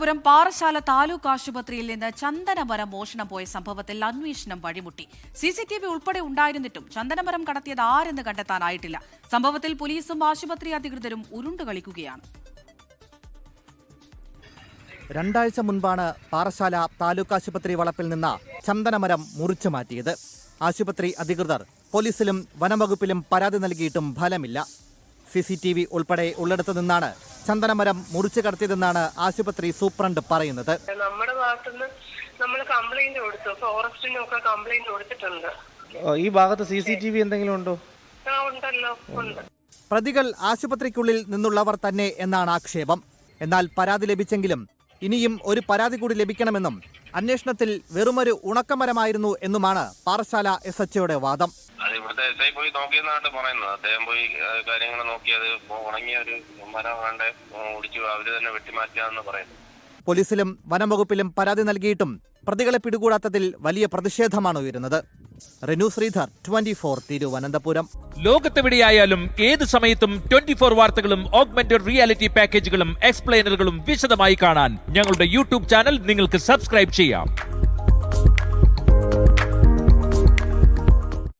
തിരുവനന്തപുരം പാറശാല താലൂക്ക് ആശുപത്രിയിൽ നിന്ന് ചന്ദനമരം മോഷണം പോയ സംഭവത്തിൽ അന്വേഷണം വഴിമുട്ടി. CCTV ഉൾപ്പെടെ ഉണ്ടായിരുന്നിട്ടും ചന്ദനമരം കടത്തിയത് ആരെന്ന് കണ്ടെത്താനായിട്ടില്ല. സംഭവത്തിൽ പോലീസും ആശുപത്രി അധികൃതരും ഉരുണ്ടുകളിക്കുകയാണ്. 2 ആഴ്ച മുൻപാണ് പാറശാല താലൂക്ക് ആശുപത്രി വളപ്പിൽ നിന്ന് ചന്ദനമരം മുറിച്ചു മാറ്റിയത്. ആശുപത്രി അധികൃതർ പോലീസിലും വനംവകുപ്പിലും പരാതി നൽകിയിട്ടും ഫലമില്ല. CCTV ഉൾപ്പെടെ ഉള്ളിടത്തു നിന്നാണ് ചന്ദനമരം മുറിച്ചു കടത്തിയതെന്നാണ് ആശുപത്രി സൂപ്രണ്ട് പറയുന്നത്. നമ്മുടെ ഭാഗത്തുനിന്ന് നമ്മൾ കംപ്ലൈന്റ് കൊടുത്തു, ഫോറസ്റ്റിനൊക്കെ കംപ്ലൈന്റ് കൊടുത്തിട്ടുണ്ട്. ഈ ഭാഗത്ത് CCTV എന്തെങ്കിലും ഉണ്ടോ? ഉണ്ടല്ലോ, ഉണ്ട്. പ്രതികൾ ആശുപത്രിക്കുള്ളിൽ നിന്നുള്ളവർ തന്നെ എന്നാണ് ആക്ഷേപം. എന്നാൽ പരാതി ലഭിച്ചെങ്കിലും ഇനിയും ഒരു പരാതി കൂടി ലഭിക്കണമെന്നും അന്വേഷണത്തിൽ വെറുമൊരു ഉണക്കമരമായിരുന്നു എന്നുമാണ് പാറശാല SHOയുടെ വാദം. അത് ഇവിടുത്തെ SI പോയി നോക്കിയെന്നാണ് പറയുന്നത്. അദ്ദേഹം പോയി കാര്യങ്ങൾ നോക്കി അത് ഉണങ്ങിയ ഒരു മരം വേണ്ട ഓടിച്ചു അവര് തന്നെ വെട്ടിമാറ്റാന്ന് പറയുന്നു. പോലീസിലും വനംവകുപ്പിലും പരാതി നൽകിയിട്ടും പ്രതികളെ പിടികൂടാത്തതിൽ വലിയ പ്രതിഷേധമാണ് ഉയരുന്നത്. റെനു ശ്രീധർ, 24 തിരുവനന്തപുരം. ലോകത്തെവിടെയായാലും ഏത് സമയത്തും 24 വാർത്തകളും ഓഗ്മെന്റഡ് റിയാലിറ്റി പാക്കേജുകളും എക്സ്പ്ലെയിനറുകളും വിശദമായി കാണാൻ ഞങ്ങളുടെ YouTube ചാനൽ നിങ്ങൾക്ക് സബ്സ്ക്രൈബ് ചെയ്യാം.